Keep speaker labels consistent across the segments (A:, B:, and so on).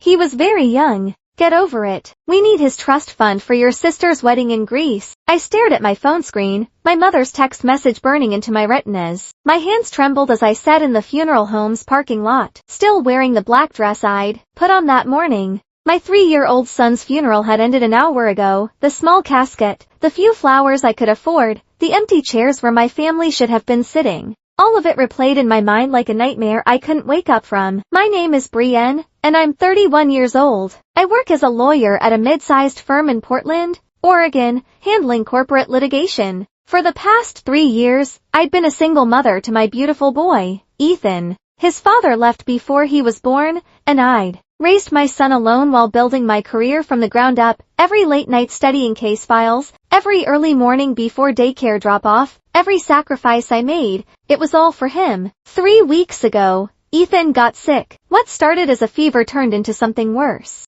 A: He was very young. Get over it. We need his trust fund for your sister's wedding in Greece. I stared at my phone screen, my mother's text message burning into my retinas. My hands trembled as I sat in the funeral home's parking lot, still wearing the black dress I'd put on that morning. My 3-year-old son's funeral had ended an hour ago. The small casket, the few flowers I could afford, the empty chairs where my family should have been sitting. All of it replayed in my mind like a nightmare I couldn't wake up from. My name is Brienne, and I'm 31 years old. I work as a lawyer at a mid-sized firm in Portland, Oregon, handling corporate litigation. For the past 3 years, I'd been a single mother to my beautiful boy, Ethan. His father left before he was born, and I'd raised my son alone while building my career from the ground up. Every late night studying case files, every early morning before daycare drop-off, every sacrifice I made, it was all for him. 3 weeks ago, Ethan got sick. What started as a fever turned into something worse.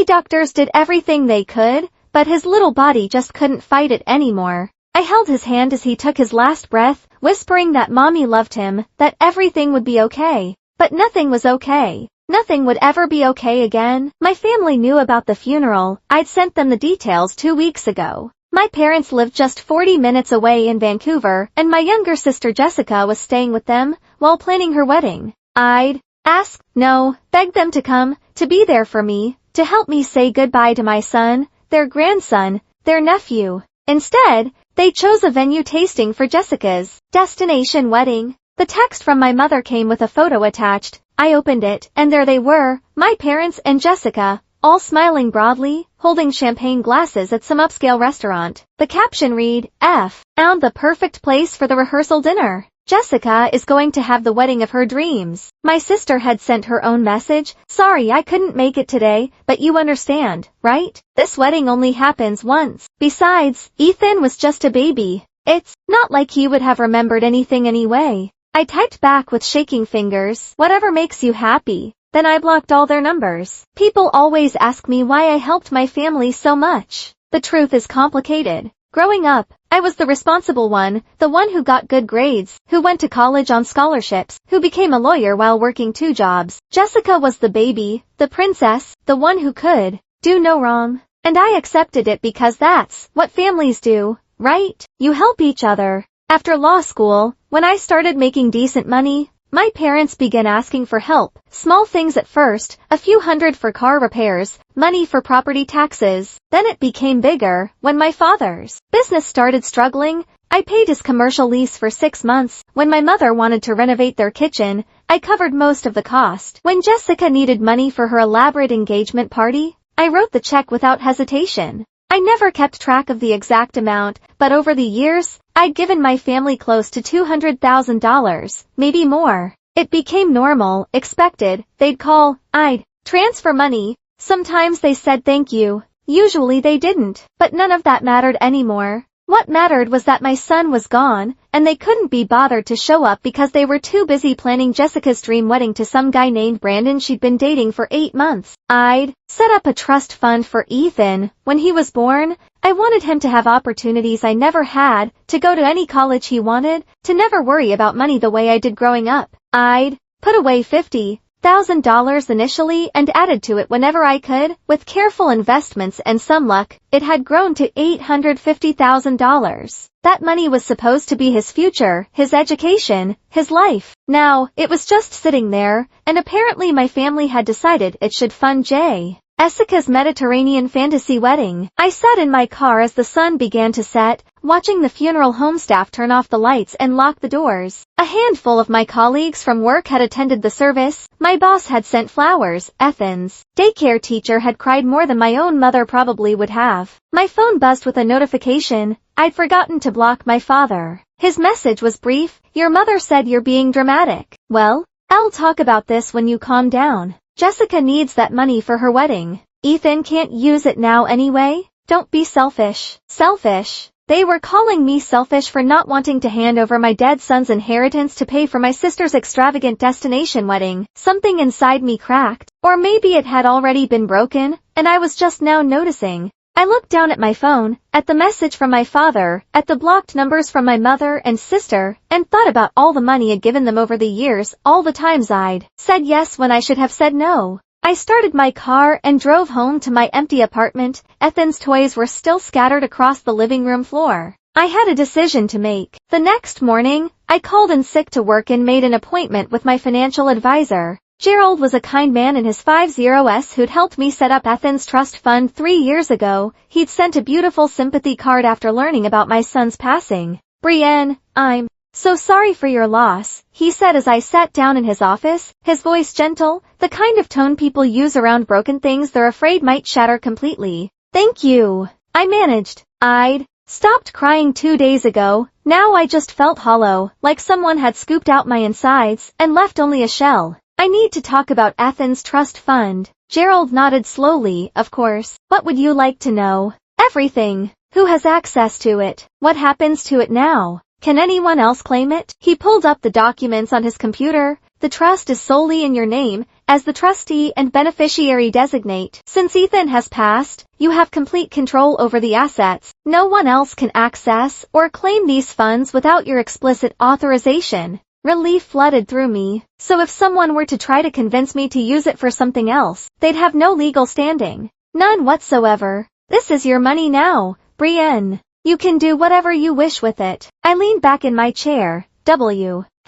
A: Doctors did everything they could, but his little body just couldn't fight it anymore. I held his hand as he took his last breath, whispering that mommy loved him, that everything would be okay. But nothing was okay. Nothing would ever be okay again. My family knew about the funeral. I'd sent them the details 2 weeks ago. My parents lived just 40 minutes away in Vancouver, and my younger sister Jessica was staying with them while planning her wedding. I'd ask, no, beg them to come, to be there for me, to help me say goodbye to my son, their grandson, their nephew. Instead, they chose a venue tasting for Jessica's destination wedding. The text from my mother came with a photo attached. I opened it, and there they were, my parents and Jessica, all smiling broadly, holding champagne glasses at some upscale restaurant. The caption read, found the perfect place for the rehearsal dinner. Jessica is going to have the wedding of her dreams. My sister had sent her own message, sorry I couldn't make it today, but you understand, right? This wedding only happens once. Besides, Ethan was just a baby. It's not like he would have remembered anything anyway. I typed back with shaking fingers, whatever makes you happy. Then I blocked all their numbers. People always ask me why I helped my family so much. The truth is complicated. Growing up, I was the responsible one, the one who got good grades, who went to college on scholarships, who became a lawyer while working 2 jobs. Jessica was the baby, the princess, the one who could do no wrong. And I accepted it because that's what families do, right? You help each other. After law school, when I started making decent money, my parents began asking for help. Small things at first, a few hundred for car repairs, money for property taxes. Then it became bigger. When my father's business started struggling, I paid his commercial lease for 6 months. When my mother wanted to renovate their kitchen, I covered most of the cost. When Jessica needed money for her elaborate engagement party, I wrote the check without hesitation. I never kept track of the exact amount, but over the years, I'd given my family close to $200,000, maybe more. It became normal, expected. They'd call, I'd transfer money. Sometimes they said thank you. Usually they didn't, but none of that mattered anymore. What mattered was that my son was gone, and they couldn't be bothered to show up because they were too busy planning Jessica's dream wedding to some guy named Brandon she'd been dating for 8 months. I'd set up a trust fund for Ethan. When he was born, I wanted him to have opportunities I never had, to go to any college he wanted, to never worry about money the way I did growing up. I'd put away $50,000 initially and added to it whenever I could. With careful investments and some luck, it had grown to $850,000. That money was supposed to be his future, his education, his life. Now, it was just sitting there, and apparently my family had decided it should fund Jessica's Mediterranean fantasy wedding. I sat in my car as the sun began to set, watching the funeral home staff turn off the lights and lock the doors. A handful of my colleagues from work had attended the service. My boss had sent flowers. Ethan's daycare teacher had cried more than my own mother probably would have. My phone buzzed with a notification. I'd forgotten to block my father. His message was brief. Your mother said you're being dramatic. Well, I'll talk about this when you calm down. Jessica needs that money for her wedding. Ethan can't use it now anyway. Don't be selfish. Selfish. They were calling me selfish for not wanting to hand over my dead son's inheritance to pay for my sister's extravagant destination wedding. Something inside me cracked. Or maybe it had already been broken, and I was just now noticing. I looked down at my phone, at the message from my father, at the blocked numbers from my mother and sister, and thought about all the money I'd given them over the years, all the times I'd said yes when I should have said no. I started my car and drove home to my empty apartment. Ethan's toys were still scattered across the living room floor. I had a decision to make. The next morning, I called in sick to work and made an appointment with my financial advisor. Gerald was a kind man in his 50s who'd helped me set up Ethan's trust fund 3 years ago. He'd sent a beautiful sympathy card after learning about my son's passing. "Brienne, I'm so sorry for your loss," he said as I sat down in his office, his voice gentle, the kind of tone people use around broken things they're afraid might shatter completely. "Thank you," I managed. I'd stopped crying 2 days ago. Now I just felt hollow, like someone had scooped out my insides and left only a shell. "I need to talk about Ethan's trust fund." Gerald nodded slowly. "Of course. What would you like to know?" "Everything. Who has access to it? What happens to it now? Can anyone else claim it?" He pulled up the documents on his computer. "The trust is solely in your name, as the trustee and beneficiary designate. Since Ethan has passed, you have complete control over the assets. No one else can access or claim these funds without your explicit authorization." Relief flooded through me. So if someone were to try to convince me to use it for something else, they'd have no legal standing. None whatsoever. "This is your money now, Brienne. You can do whatever you wish with it." I leaned back in my chair.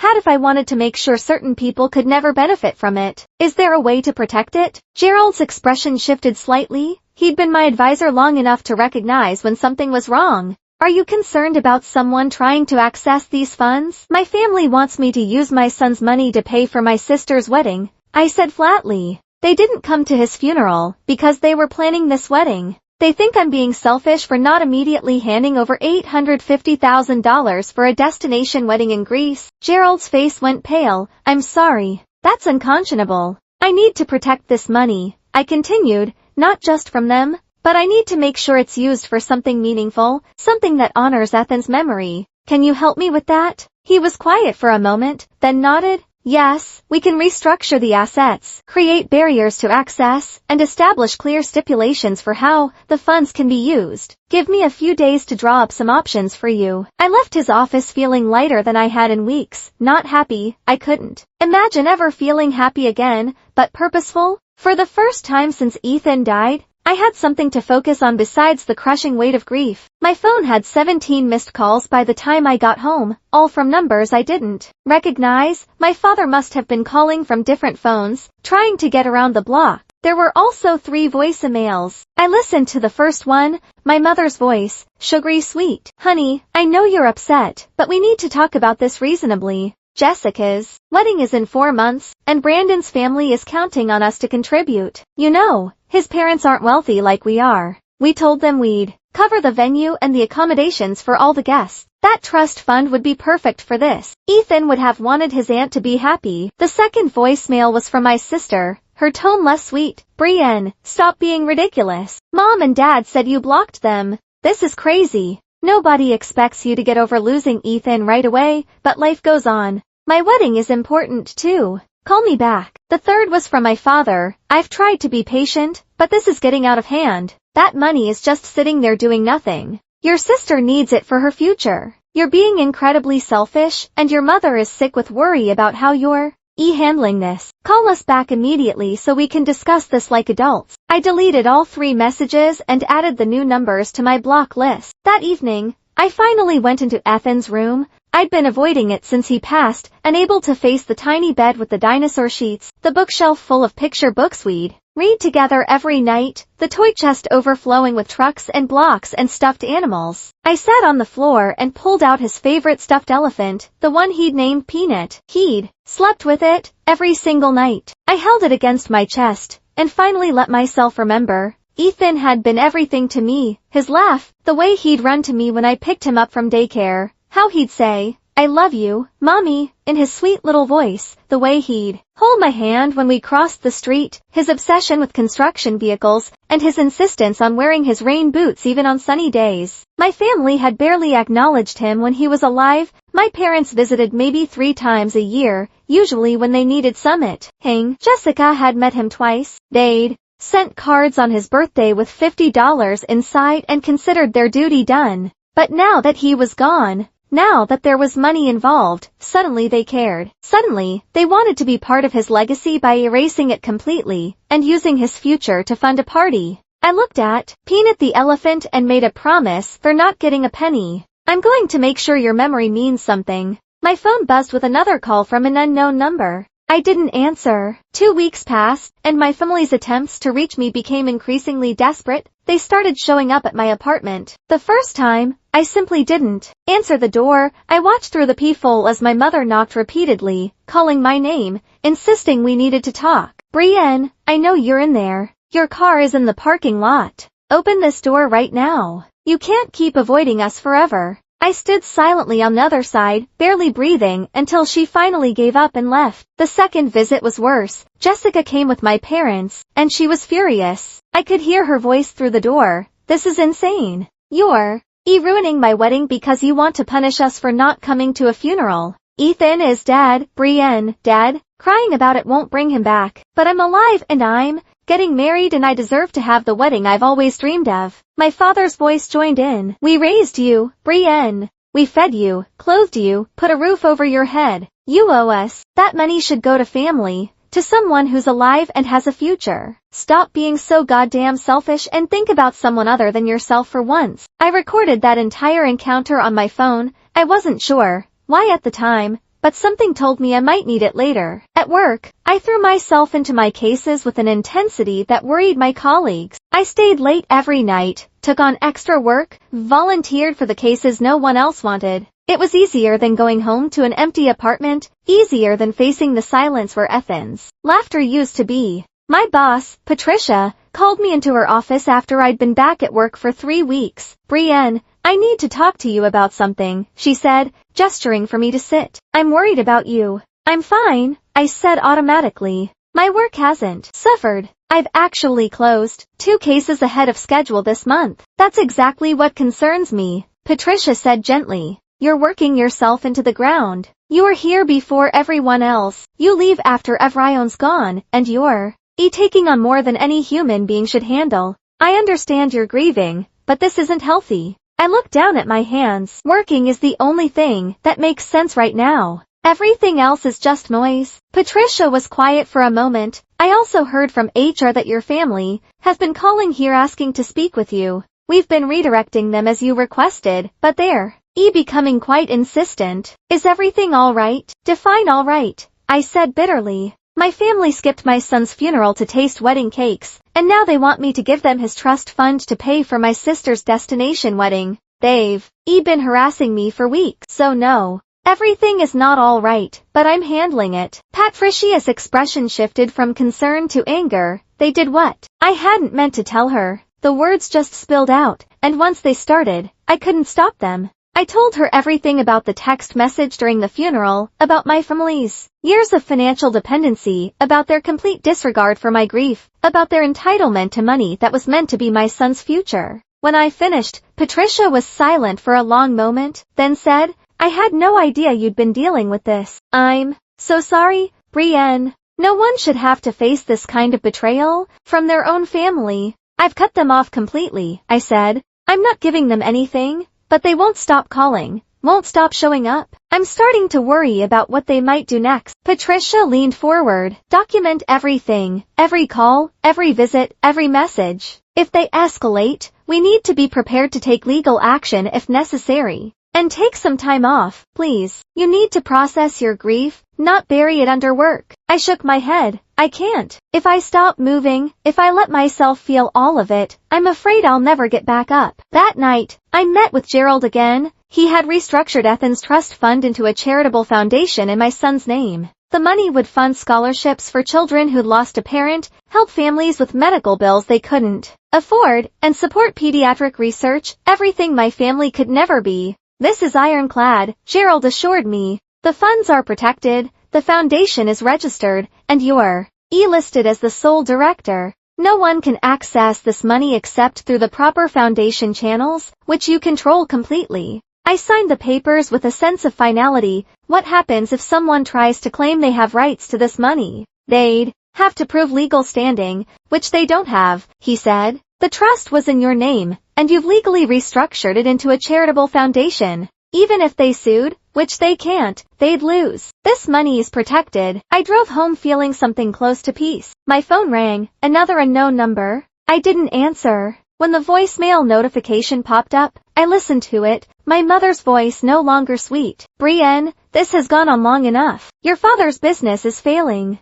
A: Had if I wanted to make sure certain people could never benefit from it. Is there a way to protect it? Gerald's expression shifted slightly. He'd been my advisor long enough to recognize when something was wrong. "Are you concerned about someone trying to access these funds?" "My family wants me to use my son's money to pay for my sister's wedding," I said flatly. "They didn't come to his funeral because they were planning this wedding. They think I'm being selfish for not immediately handing over $850,000 for a destination wedding in Greece." Gerald's face went pale. "I'm sorry. That's unconscionable. I need to protect this money," I continued, "not just from them, but I need to make sure it's used for something meaningful, something that honors Ethan's memory. Can you help me with that?" He was quiet for a moment, then nodded. "Yes, we can restructure the assets, create barriers to access, and establish clear stipulations for how the funds can be used. Give me a few days to draw up some options for you." I left his office feeling lighter than I had in weeks. Not happy. I couldn't imagine ever feeling happy again, but purposeful. For the first time since Ethan died, I had something to focus on besides the crushing weight of grief. My phone had 17 missed calls by the time I got home, all from numbers I didn't recognize. My father must have been calling from different phones, trying to get around the block. There were also 3 voicemails. I listened to the first one, my mother's voice, sugary sweet. "Honey, I know you're upset, but we need to talk about this reasonably. Jessica's wedding is in 4 months, and Brandon's family is counting on us to contribute. You know, his parents aren't wealthy like we are. We told them we'd cover the venue and the accommodations for all the guests. That trust fund would be perfect for this. Ethan would have wanted his aunt to be happy." The second voicemail was from my sister, her tone less sweet. "Brienne, stop being ridiculous. Mom and Dad said you blocked them. This is crazy. Nobody expects you to get over losing Ethan right away, but life goes on. My wedding is important too. Call me back." The third was from my father. "I've tried to be patient, but this is getting out of hand. That money is just sitting there doing nothing. Your sister needs it for her future. You're being incredibly selfish, and your mother is sick with worry about how you're handling this. Call us back immediately so we can discuss this like adults." I deleted all 3 messages and added the new numbers to my block list. That evening, I finally went into Ethan's room. I'd been avoiding it since he passed, unable to face the tiny bed with the dinosaur sheets, the bookshelf full of picture books we'd read together every night, the toy chest overflowing with trucks and blocks and stuffed animals. I sat on the floor and pulled out his favorite stuffed elephant, the one he'd named Peanut. He'd slept with it every single night. I held it against my chest and finally let myself remember. Ethan had been everything to me. His laugh, the way he'd run to me when I picked him up from daycare, how he'd say, "I love you, Mommy," in his sweet little voice, the way he'd hold my hand when we crossed the street, his obsession with construction vehicles, and his insistence on wearing his rain boots even on sunny days. My family had barely acknowledged him when he was alive. My parents visited maybe 3 times a year, usually when they needed something. Jessica had met him twice. They'd sent cards on his birthday with $50 inside and considered their duty done. But now that he was gone, Now that there was money involved, suddenly they cared. Suddenly, they wanted to be part of his legacy by erasing it completely, and using his future to fund a party. I looked at Peanut the elephant and made a promise for not getting a penny. I'm going to make sure your memory means something. My phone buzzed with another call from an unknown number. I didn't answer. 2 weeks passed, and my family's attempts to reach me became increasingly desperate. They started showing up at my apartment. The first time, I simply didn't answer the door. I watched through the peephole as my mother knocked repeatedly, calling my name, insisting we needed to talk. Brienne, I know you're in there. Your car is in the parking lot. Open this door right now. You can't keep avoiding us forever. I stood silently on the other side, barely breathing, until she finally gave up and left. The second visit was worse. Jessica came with my parents, and she was furious. I could hear her voice through the door. This is insane. You're ruining my wedding because you want to punish us for not coming to a funeral. Ethan is dead. Brienne, dead? Crying about it won't bring him back. But I'm alive and I'm getting married and I deserve to have the wedding I've always dreamed of. My father's voice joined in. We raised you, Brienne. We fed you, clothed you, put a roof over your head. You owe us. That money should go to family, to someone who's alive and has a future. Stop being so goddamn selfish and think about someone other than yourself for once. I recorded that entire encounter on my phone. I wasn't sure why at the time, but something told me I might need it later. At work, I threw myself into my cases with an intensity that worried my colleagues. I stayed late every night, took on extra work, volunteered for the cases no one else wanted. It was easier than going home to an empty apartment, easier than facing the silence where Ethan's laughter used to be. My boss, Patricia, called me into her office after I'd been back at work for 3 weeks. Brienne, I need to talk to you about something, she said, gesturing for me to sit. I'm worried about you. I'm fine, I said automatically. My work hasn't suffered. I've actually closed 2 cases ahead of schedule this month. That's exactly what concerns me, Patricia said gently. You're working yourself into the ground. You're here before everyone else. You leave after everyone's gone, and you're taking on more than any human being should handle. I understand you're grieving, but this isn't healthy. I looked down at my hands. Working is the only thing that makes sense right now. Everything else is just noise. Patricia was quiet for a moment. I also heard from HR that your family has been calling here asking to speak with you. We've been redirecting them as you requested, but they're becoming quite insistent. Is everything all right? Define all right, I said bitterly. My family skipped my son's funeral to taste wedding cakes, and now they want me to give them his trust fund to pay for my sister's destination wedding. They've been harassing me for weeks, so no. Everything is not all right, but I'm handling it. Patricia's expression shifted from concern to anger. They did what? I hadn't meant to tell her. The words just spilled out, and once they started, I couldn't stop them. I told her everything about the text message during the funeral, about my family's years of financial dependency, about their complete disregard for my grief, about their entitlement to money that was meant to be my son's future. When I finished, Patricia was silent for a long moment, then said, I had no idea you'd been dealing with this. I'm so sorry, Brienne. No one should have to face this kind of betrayal from their own family. I've cut them off completely, I said. I'm not giving them anything. But they won't stop calling, won't stop showing up. I'm starting to worry about what they might do next. Patricia leaned forward. Document everything, every call, every visit, every message. If they escalate, we need to be prepared to take legal action if necessary. And take some time off, please. You need to process your grief, not bury it under work. I shook my head. I can't. If I stop moving, if I let myself feel all of it, I'm afraid I'll never get back up. That night, I met with Gerald again. He had restructured Ethan's trust fund into a charitable foundation in my son's name. The money would fund scholarships for children who'd lost a parent, help families with medical bills they couldn't afford, and support pediatric research, everything my family could never be. This is ironclad, Gerald assured me. The funds are protected, the foundation is registered, and you're listed as the sole director. No one can access this money except through the proper foundation channels, which you control completely. I signed the papers with a sense of finality. What happens if someone tries to claim they have rights to this money? They'd have to prove legal standing, which they don't have, he said. The trust was in your name, and you've legally restructured it into a charitable foundation. Even if they sued, which they can't, they'd lose. This money is protected. I drove home feeling something close to peace. My phone rang, another unknown number. I didn't answer. When the voicemail notification popped up, I listened to it, my mother's voice no longer sweet. Brienne, this has gone on long enough. Your father's business is failing.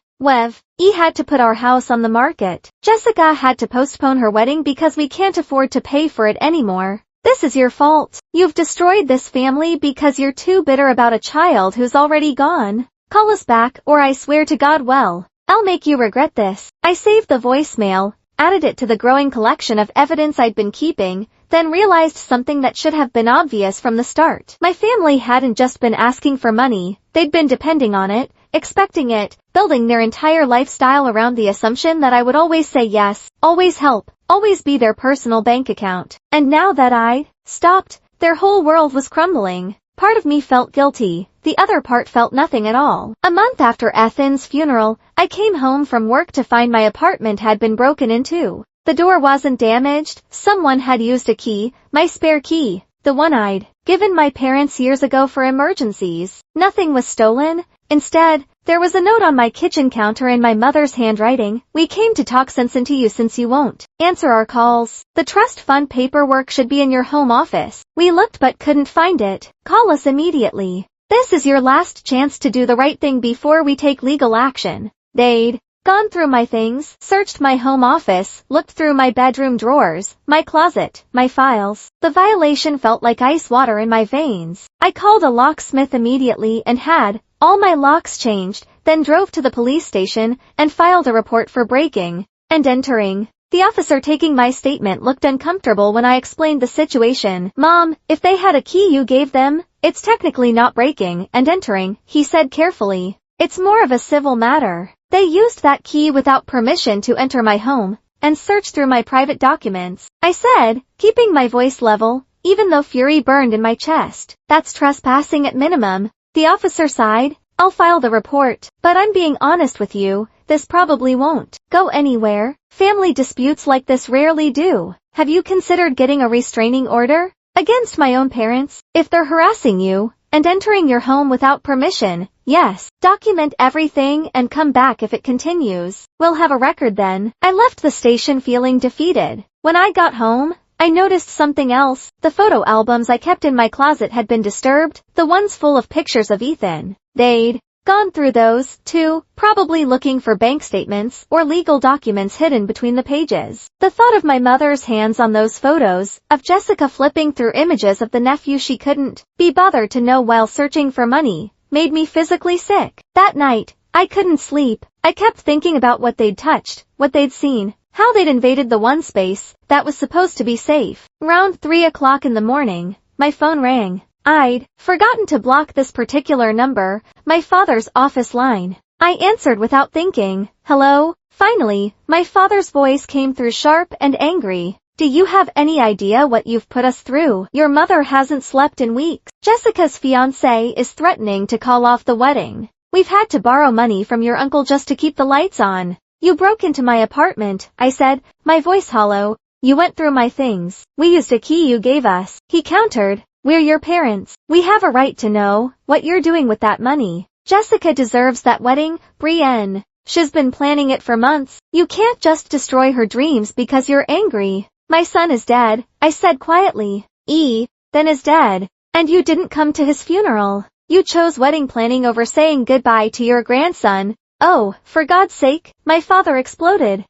A: He had to put our house on the market. Jessica had to postpone her wedding because we can't afford to pay for it anymore. This is your fault. You've destroyed this family because you're too bitter about a child who's already gone. Call us back or I swear to God I'll make you regret this. I saved the voicemail, added it to the growing collection of evidence I'd been keeping, then realized something that should have been obvious from the start. My family hadn't just been asking for money, they'd been depending on it, expecting it, building their entire lifestyle around the assumption that I would always say yes, always help, always be their personal bank account. And now that I'd stopped, their whole world was crumbling. Part of me felt guilty, the other part felt nothing at all. A month after Ethan's funeral, I came home from work to find my apartment had been broken into. The door wasn't damaged, someone had used a key, my spare key, the one I'd given my parents years ago for emergencies. Nothing was stolen. Instead, there was a note on my kitchen counter in my mother's handwriting. We came to talk sense into you since you won't answer our calls. The trust fund paperwork should be in your home office. We looked but couldn't find it. Call us immediately. This is your last chance to do the right thing before we take legal action. They'd gone through my things, searched my home office, looked through my bedroom drawers, my closet, my files. The violation felt like ice water in my veins. I called a locksmith immediately and had all my locks changed, then drove to the police station and filed a report for breaking and entering. The officer taking my statement looked uncomfortable when I explained the situation. Mom, if they had a key you gave them, it's technically not breaking and entering, he said carefully. It's more of a civil matter. They used that key without permission to enter my home and search through my private documents. I said, keeping my voice level, even though fury burned in my chest. That's trespassing at minimum. The officer sighed. I'll file the report, but I'm being honest with you, this probably won't go anywhere. Family disputes like this rarely do. Have you considered getting a restraining order against my own parents? If they're harassing you and entering your home without permission, yes, document everything and come back if it continues. We'll have a record then. I left the station feeling defeated. When I got home, I noticed something else. The photo albums I kept in my closet had been disturbed, the ones full of pictures of Ethan. They'd gone through those, too, probably looking for bank statements or legal documents hidden between the pages. The thought of my mother's hands on those photos, of Jessica flipping through images of the nephew she couldn't be bothered to know while searching for money, made me physically sick. That night, I couldn't sleep. I kept thinking about what they'd touched, what they'd seen, how they'd invaded the one space that was supposed to be safe. Around 3 o'clock in the morning, my phone rang. I'd forgotten to block this particular number, my father's office line. I answered without thinking. Hello? Finally, my father's voice came through sharp and angry. Do you have any idea what you've put us through? Your mother hasn't slept in weeks. Jessica's fiancé is threatening to call off the wedding. We've had to borrow money from your uncle just to keep the lights on. You broke into my apartment, I said, my voice hollow. You went through my things. We used a key you gave us. He countered. We're your parents. We have a right to know what you're doing with that money. Jessica deserves that wedding, Brienne. She's been planning it for months. You can't just destroy her dreams because you're angry. My son is dead, I said quietly. Then is dead. And you didn't come to his funeral. You chose wedding planning over saying goodbye to your grandson. Oh, for God's sake, my father exploded.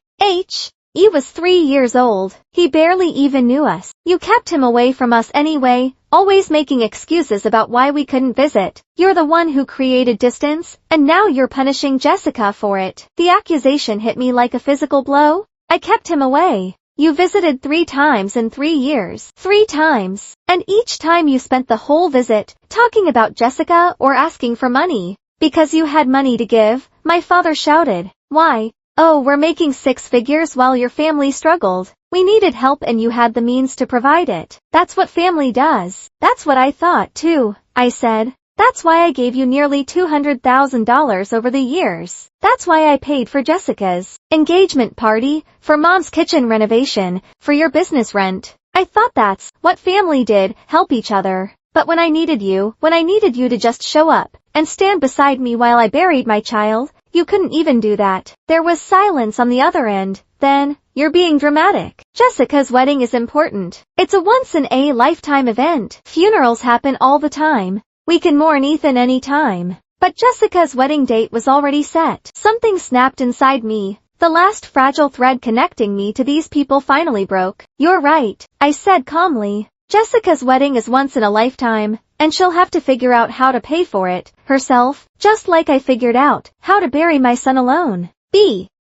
A: He was 3 years old. He barely even knew us. You kept him away from us anyway, always making excuses about why we couldn't visit. You're the one who created distance, and now you're punishing Jessica for it. The accusation hit me like a physical blow. I kept him away. You visited 3 times in 3 years. 3 times. And each time you spent the whole visit talking about Jessica or asking for money. Because you had money to give, my father shouted. Why? Oh, we're making 6 figures while your family struggled. We needed help and you had the means to provide it. That's what family does. That's what I thought too, I said. That's why I gave you nearly $200,000 over the years. That's why I paid for Jessica's engagement party, for Mom's kitchen renovation, for your business rent. I thought that's what family did, help each other. But when I needed you to just show up and stand beside me while I buried my child, you couldn't even do that. There was silence on the other end. Then, you're being dramatic. Jessica's wedding is important. It's a once-in-a-lifetime event. Funerals happen all the time. We can mourn Ethan any time. But Jessica's wedding date was already set. Something snapped inside me. The last fragile thread connecting me to these people finally broke. You're right, I said calmly. Jessica's wedding is once in a lifetime, and she'll have to figure out how to pay for it herself, just like I figured out how to bury my son alone.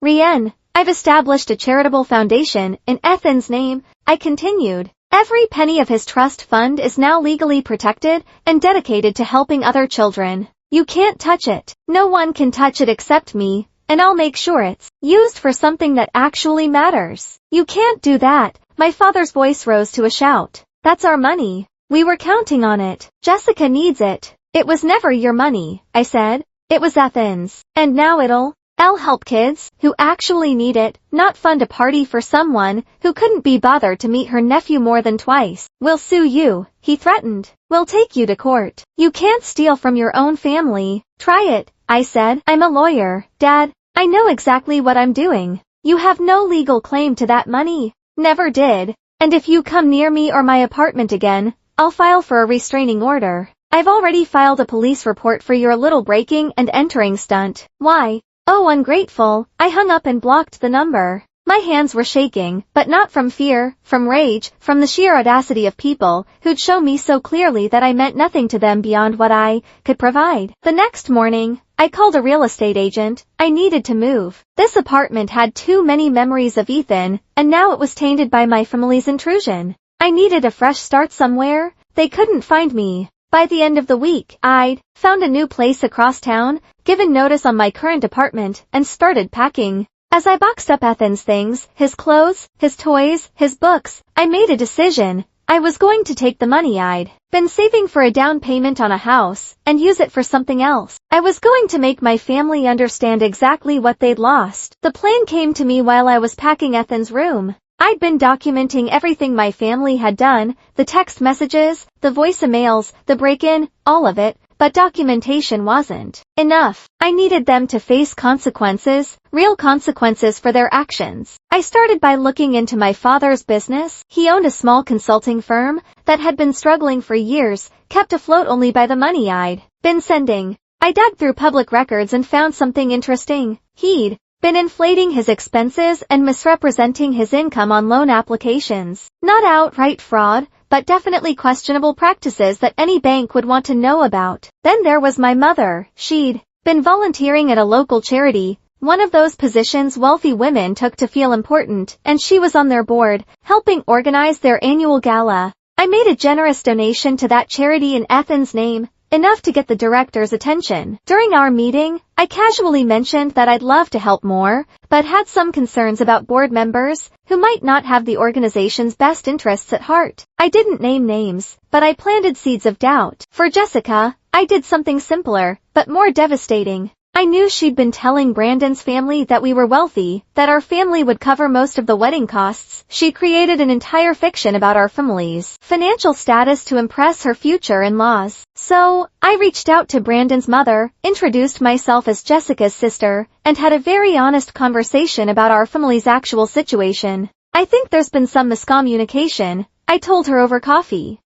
A: Rien, I've established a charitable foundation in Ethan's name, I continued. Every penny of his trust fund is now legally protected and dedicated to helping other children. You can't touch it. No one can touch it except me, and I'll make sure it's used for something that actually matters. You can't do that. My father's voice rose to a shout. That's our money. We were counting on it. Jessica needs it. It was never your money, I said. It was Ethan's. And now I'll help kids who actually need it, not fund a party for someone who couldn't be bothered to meet her nephew more than twice. We'll sue you, he threatened. We'll take you to court. You can't steal from your own family. Try it, I said. I'm a lawyer, Dad. I know exactly what I'm doing. You have no legal claim to that money. Never did. And if you come near me or my apartment again, I'll file for a restraining order. I've already filed a police report for your little breaking and entering stunt. Why? Oh, ungrateful. I hung up and blocked the number. My hands were shaking, but not from fear, from rage, from the sheer audacity of people who'd shown me so clearly that I meant nothing to them beyond what I could provide. The next morning, I called a real estate agent. I needed to move. This apartment had too many memories of Ethan, and now it was tainted by my family's intrusion. I needed a fresh start somewhere. They couldn't find me. By the end of the week, I'd found a new place across town, given notice on my current apartment, and started packing. As I boxed up Ethan's things, his clothes, his toys, his books, I made a decision. I was going to take the money I'd been saving for a down payment on a house, and use it for something else. I was going to make my family understand exactly what they'd lost. The plan came to me while I was packing Ethan's room. I'd been documenting everything my family had done, the text messages, the voicemails, the break-in, all of it, but documentation wasn't enough. I needed them to face consequences, real consequences for their actions. I started by looking into my father's business. He owned a small consulting firm that had been struggling for years, kept afloat only by the money I'd been sending. I dug through public records and found something interesting. He'd been inflating his expenses and misrepresenting his income on loan applications. Not outright fraud, but definitely questionable practices that any bank would want to know about. Then there was my mother. She'd been volunteering at a local charity, one of those positions wealthy women took to feel important, and she was on their board, helping organize their annual gala. I made a generous donation to that charity in Ethan's name, enough to get the director's attention. During our meeting, I casually mentioned that I'd love to help more, but had some concerns about board members who might not have the organization's best interests at heart. I didn't name names, but I planted seeds of doubt. For Jessica, I did something simpler, but more devastating. I knew she'd been telling Brandon's family that we were wealthy, that our family would cover most of the wedding costs. She created an entire fiction about our family's financial status to impress her future in-laws. So, I reached out to Brandon's mother, introduced myself as Jessica's sister, and had a very honest conversation about our family's actual situation. I think there's been some miscommunication, I told her over coffee.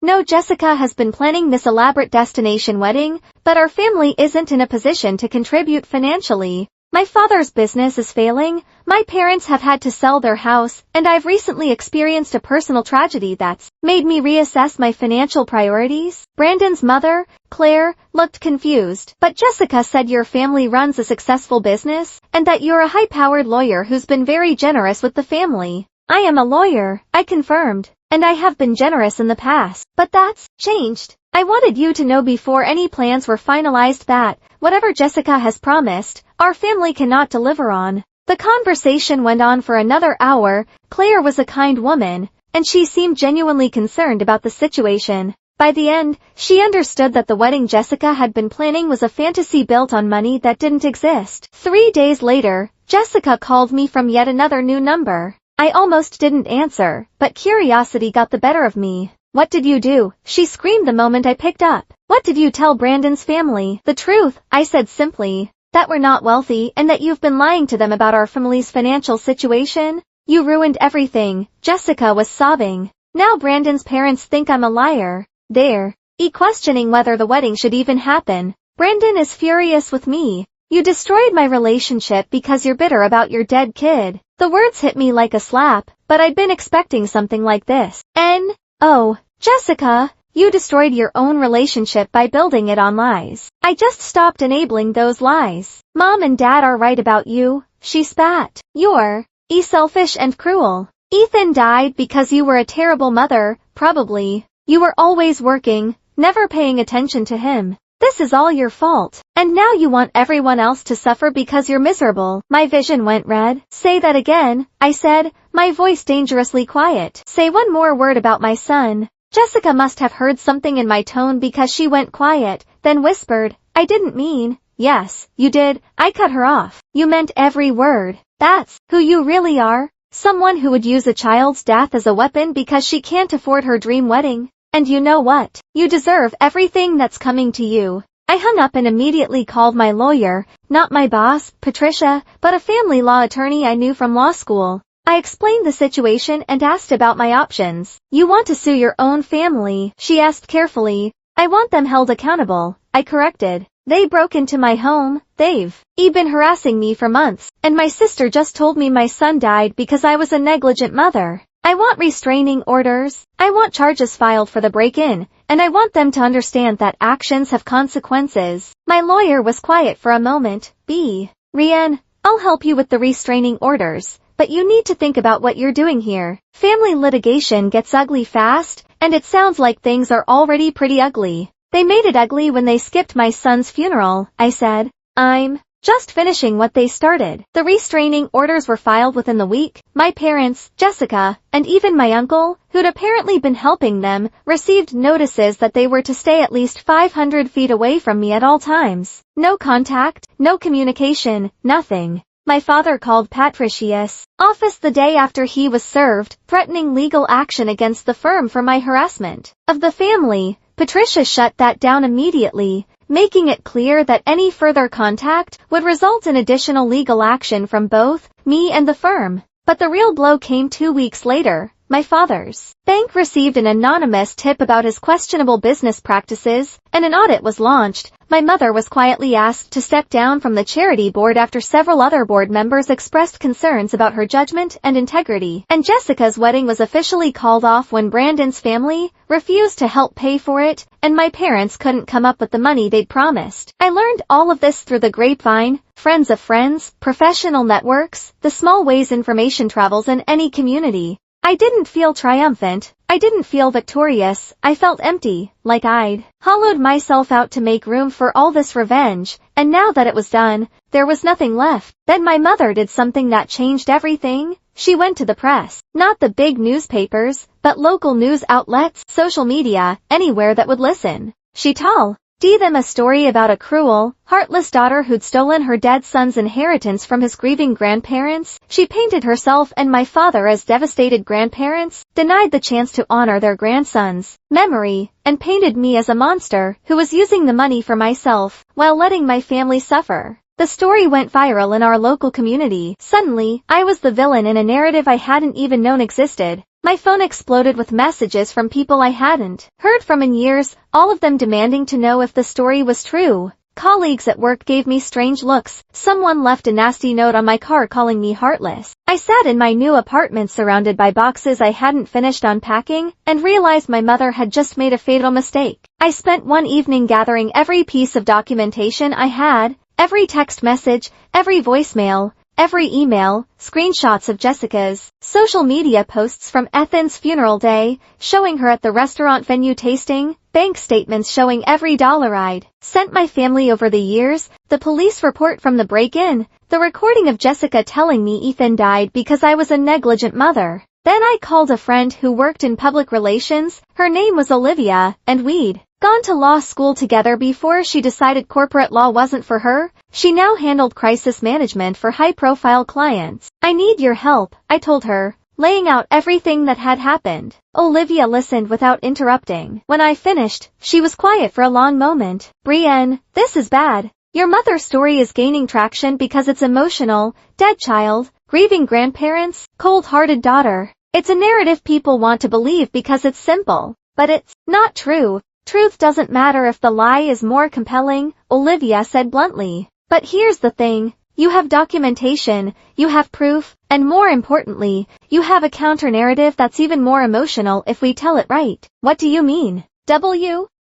A: No, Jessica has been planning this elaborate destination wedding, but our family isn't in a position to contribute financially. My father's business is failing, my parents have had to sell their house, and I've recently experienced a personal tragedy that's made me reassess my financial priorities. Brandon's mother, Claire, looked confused. But Jessica said your family runs a successful business, and that you're a high-powered lawyer who's been very generous with the family. I am a lawyer, I confirmed, and I have been generous in the past. But that's changed. I wanted you to know before any plans were finalized that, whatever Jessica has promised, our family cannot deliver on. The conversation went on for another hour. Claire was a kind woman, and she seemed genuinely concerned about the situation. By the end, she understood that the wedding Jessica had been planning was a fantasy built on money that didn't exist. 3 days later, Jessica called me from yet another new number. I almost didn't answer, but curiosity got the better of me. What did you do? She screamed the moment I picked up. What did you tell Brandon's family? The truth, I said simply. That we're not wealthy and that you've been lying to them about our family's financial situation. You ruined everything. Jessica was sobbing. Now Brandon's parents think I'm a liar. They're questioning whether the wedding should even happen. Brandon is furious with me. You destroyed my relationship because you're bitter about your dead kid. The words hit me like a slap, but I'd been expecting something like this. Oh, Jessica, you destroyed your own relationship by building it on lies. I just stopped enabling those lies. Mom and Dad are right about you, she spat. You're selfish and cruel. Ethan died because you were a terrible mother, probably. You were always working, never paying attention to him. This is all your fault. And now you want everyone else to suffer because you're miserable. My vision went red. Say that again, I said, my voice dangerously quiet. Say one more word about my son. Jessica must have heard something in my tone because she went quiet, then whispered, I didn't mean. Yes, you did. I cut her off. You meant every word. That's who you really are. Someone who would use a child's death as a weapon because she can't afford her dream wedding. And you know what? You deserve everything that's coming to you. I hung up and immediately called my lawyer, not my boss, Patricia, but a family law attorney I knew from law school. I explained the situation and asked about my options. You want to sue your own family? She asked carefully. I want them held accountable, I corrected. They broke into my home. They've been harassing me for months, and my sister just told me my son died because I was a negligent mother. I want restraining orders. I want charges filed for the break-in, and I want them to understand that actions have consequences. My lawyer was quiet for a moment. Rian, I'll help you with the restraining orders, but you need to think about what you're doing here. Family litigation gets ugly fast, and it sounds like things are already pretty ugly. They made it ugly when they skipped my son's funeral, I said. I'm just finishing what they started. The restraining orders were filed within the week. My parents, Jessica, and even my uncle, who'd apparently been helping them, received notices that they were to stay at least 500 feet away from me at all times. No contact, no communication, nothing. My father called Patricia's office the day after he was served, threatening legal action against the firm for my harassment of the family. Patricia shut that down immediately, making it clear that any further contact would result in additional legal action from both me and the firm. But the real blow came 2 weeks later. My father's bank received an anonymous tip about his questionable business practices, and an audit was launched. My mother was quietly asked to step down from the charity board after several other board members expressed concerns about her judgment and integrity. And Jessica's wedding was officially called off when Brandon's family refused to help pay for it, and my parents couldn't come up with the money they'd promised. I learned all of this through the grapevine, friends of friends, professional networks, the small ways information travels in any community. I didn't feel triumphant. I didn't feel victorious. I felt empty, like I'd hollowed myself out to make room for all this revenge, and now that it was done, there was nothing left. Then my mother did something that changed everything. She went to the press. Not the big newspapers, but local news outlets, social media, anywhere that would listen. She told them a story about a cruel, heartless daughter who'd stolen her dead son's inheritance from his grieving grandparents. She painted herself and my father as devastated grandparents, denied the chance to honor their grandson's memory, and painted me as a monster who was using the money for myself while letting my family suffer. The story went viral in our local community. Suddenly, I was the villain in a narrative I hadn't even known existed. My phone exploded with messages from people I hadn't heard from in years, all of them demanding to know if the story was true. Colleagues at work gave me strange looks. Someone left a nasty note on my car calling me heartless. I sat in my new apartment surrounded by boxes I hadn't finished unpacking, and realized my mother had just made a fatal mistake. I spent one evening gathering every piece of documentation I had, every text message, every voicemail, every email, screenshots of Jessica's social media posts from Ethan's funeral day, showing her at the restaurant venue tasting, bank statements showing every dollar I'd sent my family over the years, the police report from the break-in, the recording of Jessica telling me Ethan died because I was a negligent mother. Then I called a friend who worked in public relations. Her name was Olivia, and we'd gone to law school together before she decided corporate law wasn't for her. She now handled crisis management for high-profile clients. I need your help, I told her. laying out everything that had happened. Olivia listened without interrupting. When I finished, she was quiet for a long moment. Brienne, this is bad. Your mother's story is gaining traction because it's emotional, dead child, grieving grandparents, cold-hearted daughter. It's a narrative people want to believe because it's simple. But it's not true. Truth doesn't matter if the lie is more compelling, Olivia said bluntly. But here's the thing. You have documentation, you have proof, and more importantly, you have a counter-narrative that's even more emotional if we tell it right. What do you mean?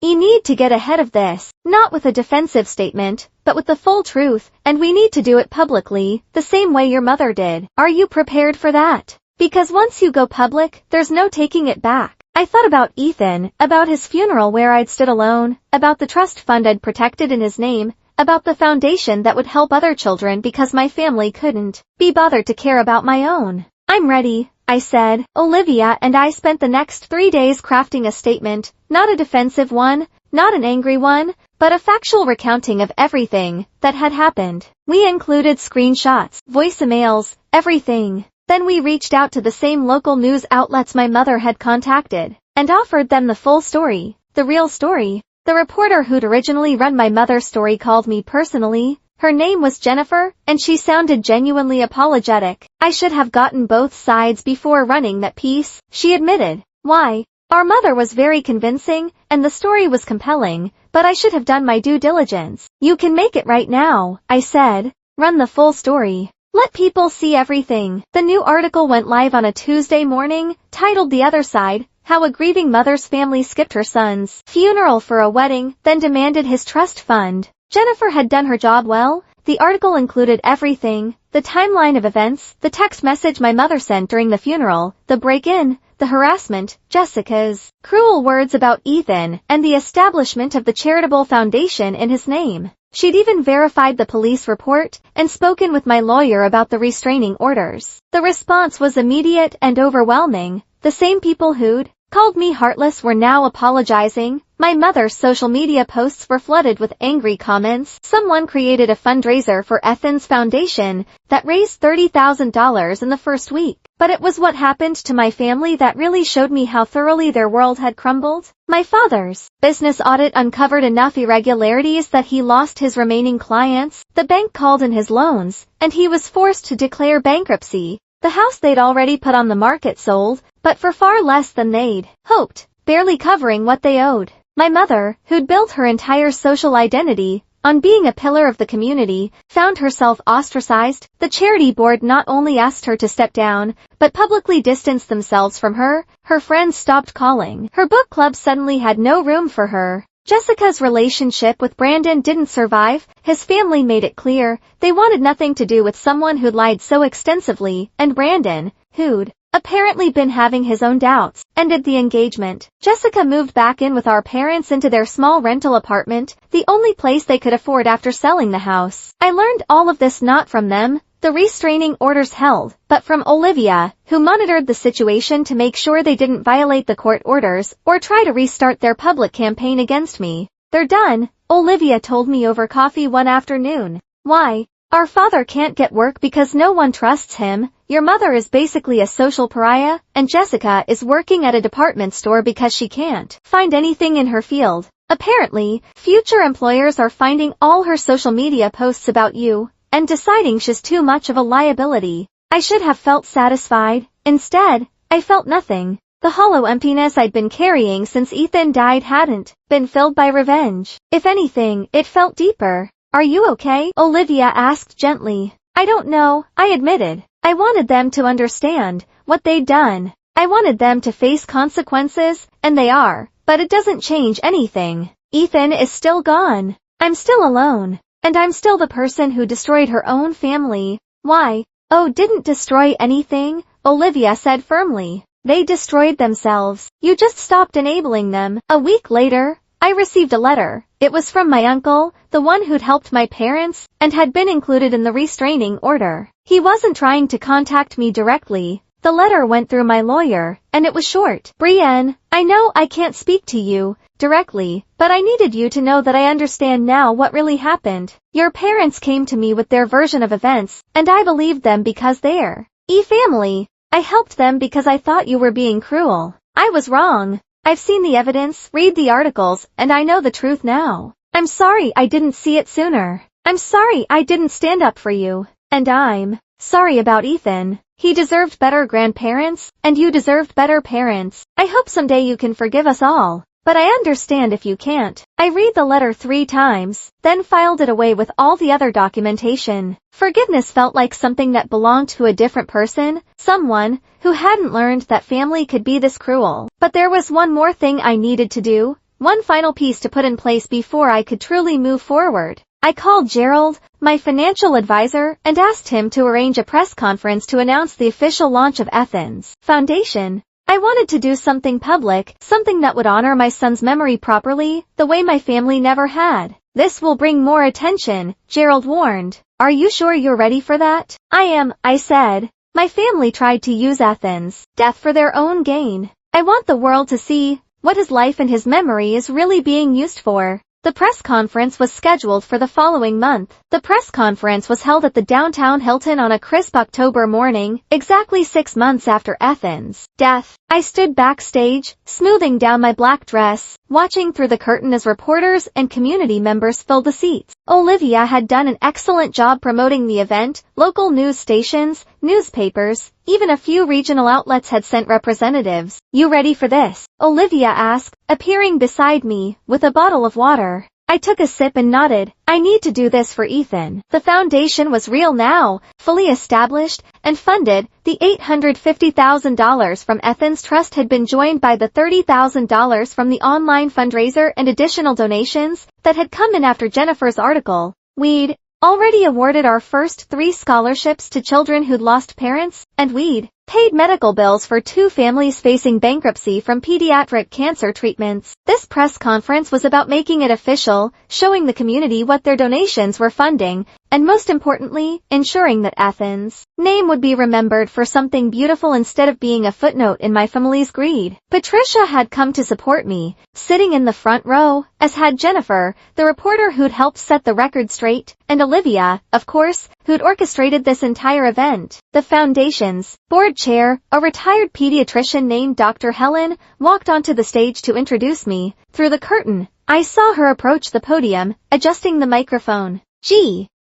A: We need to get ahead of this, not with a defensive statement, but with the full truth, and we need to do it publicly, the same way your mother did. Are you prepared for that? Because once you go public, there's no taking it back. I thought about Ethan, about his funeral where I'd stood alone, about the trust fund I'd protected in his name, about the foundation that would help other children because my family couldn't be bothered to care about my own. I'm ready, I said. Olivia and I spent the next 3 days crafting a statement, not a defensive one, not an angry one, but a factual recounting of everything that had happened. We included screenshots, voicemails, everything. Then we reached out to the same local news outlets my mother had contacted, and offered them the full story, the real story. The reporter who'd originally run my mother's story called me personally. Her name was Jennifer, and she sounded genuinely apologetic. I should have gotten both sides before running that piece, she admitted. Why? Our mother was very convincing, and the story was compelling, but I should have done my due diligence. You can make it right now, I said. Run the full story. Let people see everything. The new article went live on a Tuesday morning, titled The Other Side, How a Grieving Mother's Family Skipped Her Son's Funeral for a Wedding, then Demanded His Trust Fund. Jennifer had done her job well. The article included everything, the timeline of events, the text message my mother sent during the funeral, the break-in, the harassment, Jessica's cruel words about Ethan, and the establishment of the charitable foundation in his name. She'd even verified the police report and spoken with my lawyer about the restraining orders. The response was immediate and overwhelming. The same people who'd called me heartless were now apologizing. My mother's social media posts were flooded with angry comments. Someone created a fundraiser for Ethan's foundation that raised $30,000 in the first week. But it was what happened to my family that really showed me how thoroughly their world had crumbled. My father's business audit uncovered enough irregularities that he lost his remaining clients. The bank called in his loans, and he was forced to declare bankruptcy. The house they'd already put on the market sold, but for far less than they'd hoped, barely covering what they owed. My mother, who'd built her entire social identity on being a pillar of the community, found herself ostracized. The charity board not only asked her to step down, but publicly distanced themselves from her. Her friends stopped calling. Her book club suddenly had no room for her. Jessica's relationship with Brandon didn't survive. His family made it clear they wanted nothing to do with someone who'd lied so extensively, and Brandon, who'd apparently been having his own doubts, ended the engagement. Jessica moved back in with our parents into their small rental apartment, the only place they could afford after selling the house. I learned all of this not from them, the restraining orders held, but from Olivia, who monitored the situation to make sure they didn't violate the court orders or try to restart their public campaign against me. They're done, Olivia told me over coffee one afternoon. Why? Our father can't get work because no one trusts him. Your mother is basically a social pariah, and Jessica is working at a department store because she can't find anything in her field. Apparently, future employers are finding all her social media posts about you and deciding she's too much of a liability. I should have felt satisfied. Instead, I felt nothing. The hollow emptiness I'd been carrying since Ethan died hadn't been filled by revenge. If anything, it felt deeper. Are you okay? Olivia asked gently. I don't know, I admitted. I wanted them to understand what they'd done. I wanted them to face consequences, and they are, but it doesn't change anything. Ethan is still gone. I'm still alone. And I'm still the person who destroyed her own family. Why? Oh, didn't destroy anything, Olivia said firmly. They destroyed themselves. You just stopped enabling them. A week later, I received a letter. It was from my uncle, the one who'd helped my parents, and had been included in the restraining order. He wasn't trying to contact me directly. The letter went through my lawyer, and it was short. Brienne, I know I can't speak to you directly, but I needed you to know that I understand now what really happened. Your parents came to me with their version of events, and I believed them because they're family. I helped them because I thought you were being cruel. I was wrong. I've seen the evidence, read the articles, and I know the truth now. I'm sorry I didn't see it sooner. I'm sorry I didn't stand up for you. And I'm sorry about Ethan. He deserved better grandparents, and you deserved better parents. I hope someday you can forgive us all. But I understand if you can't. I read the letter 3 times, then filed it away with all the other documentation. Forgiveness felt like something that belonged to a different person, someone who hadn't learned that family could be this cruel. But there was one more thing I needed to do, one final piece to put in place before I could truly move forward. I called Gerald, my financial advisor, and asked him to arrange a press conference to announce the official launch of Athens Foundation. I wanted to do something public, something that would honor my son's memory properly, the way my family never had. This will bring more attention, Gerald warned. Are you sure you're ready for that? I am, I said. My family tried to use Athens' death for their own gain. I want the world to see what his life and his memory is really being used for. The press conference was scheduled for the following month. The press conference was held at the downtown Hilton on a crisp October morning, exactly 6 months after Athens' death. I stood backstage, smoothing down my black dress, watching through the curtain as reporters and community members filled the seats. Olivia had done an excellent job promoting the event. Local news stations, newspapers, even a few regional outlets had sent representatives. You ready for this? Olivia asked, appearing beside me, with a bottle of water. I took a sip and nodded. I need to do this for Ethan. The foundation was real now, fully established, and funded. The $850,000 from Athens Trust had been joined by the $30,000 from the online fundraiser and additional donations that had come in after Jennifer's article. We'd already awarded our first 3 scholarships to children who'd lost parents, and we'd paid medical bills for 2 families facing bankruptcy from pediatric cancer treatments. This press conference was about making it official, showing the community what their donations were funding, and most importantly, ensuring that Athens' name would be remembered for something beautiful instead of being a footnote in my family's greed. Patricia had come to support me, sitting in the front row, as had Jennifer, the reporter who'd helped set the record straight, and Olivia, of course, who'd orchestrated this entire event. The foundation's board chair, a retired pediatrician named Dr. Helen, walked onto the stage to introduce me. Through the curtain, I saw her approach the podium, adjusting the microphone.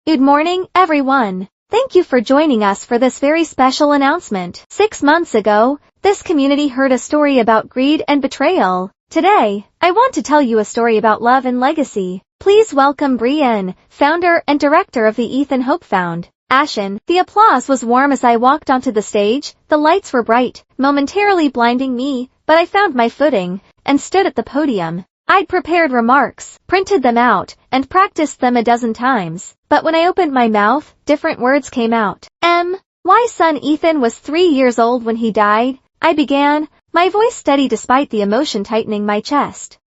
A: Good morning, everyone. Thank you for joining us for this very special announcement. 6 months ago, this community heard a story about greed and betrayal. Today, I want to tell you a story about love and legacy. Please welcome Brienne, founder and director of the Ethan Hope Found. Ashen. The applause was warm as I walked onto the stage. The lights were bright, momentarily blinding me, but I found my footing and stood at the podium. I'd prepared remarks, printed them out, and practiced them a dozen times. But when I opened my mouth, different words came out. My son Ethan was 3 years old when he died. I began, my voice steady despite the emotion tightening my chest.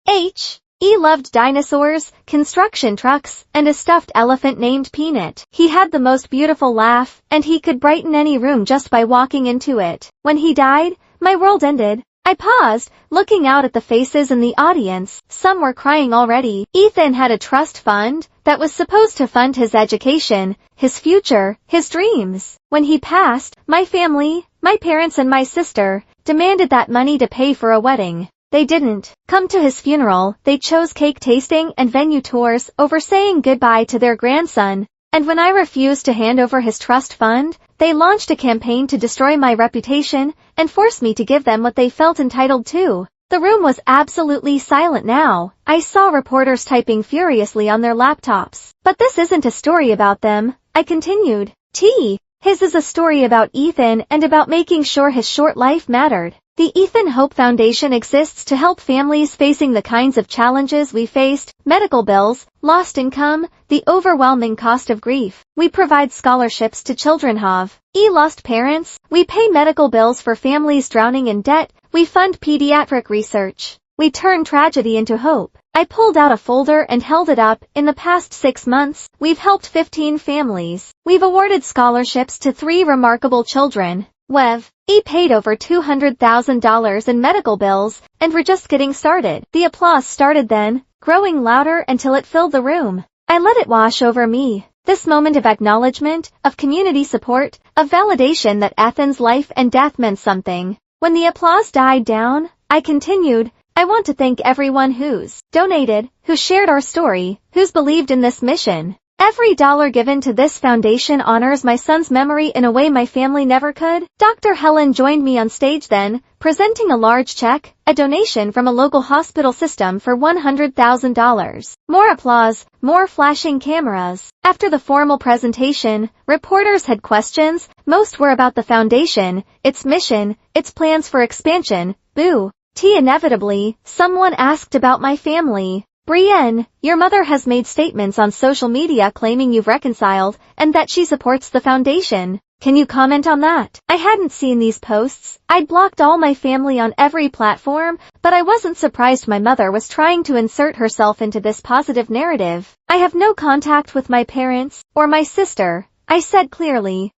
A: He loved dinosaurs, construction trucks, and a stuffed elephant named Peanut. He had the most beautiful laugh, and he could brighten any room just by walking into it. When he died, my world ended. I paused, looking out at the faces in the audience. Some were crying already. Ethan had a trust fund that was supposed to fund his education, his future, his dreams. When he passed, my family, my parents and my sister, demanded that money to pay for a wedding. They didn't come to his funeral. They chose cake tasting and venue tours over saying goodbye to their grandson. And when I refused to hand over his trust fund, they launched a campaign to destroy my reputation and force me to give them what they felt entitled to. The room was absolutely silent now. I saw reporters typing furiously on their laptops. But this isn't a story about them, I continued. His is a story about Ethan and about making sure his short life mattered. The Ethan Hope Foundation exists to help families facing the kinds of challenges we faced: medical bills, lost income, the overwhelming cost of grief. We provide scholarships to children who've lost parents. We pay medical bills for families drowning in debt. We fund pediatric research. We turn tragedy into hope. I pulled out a folder and held it up. In the past 6 months, we've helped 15 families. We've awarded scholarships to 3 remarkable children. We've paid over $200,000 in medical bills, and we're just getting started. The applause started then, growing louder until it filled the room. I let it wash over me. This moment of acknowledgement, of community support, of validation that Athens' life and death meant something. When the applause died down, I continued, I want to thank everyone who's donated, who shared our story, who's believed in this mission. Every dollar given to this foundation honors my son's memory in a way my family never could. Dr. Helen joined me on stage then, presenting a large check, a donation from a local hospital system for $100,000. More applause, more flashing cameras. After the formal presentation, reporters had questions. Most were about the foundation, its mission, its plans for expansion. Boo. Inevitably, someone asked about my family. Brienne, your mother has made statements on social media claiming you've reconciled and that she supports the foundation. Can you comment on that? I hadn't seen these posts. I'd blocked all my family on every platform, but I wasn't surprised my mother was trying to insert herself into this positive narrative. I have no contact with my parents or my sister, I said clearly.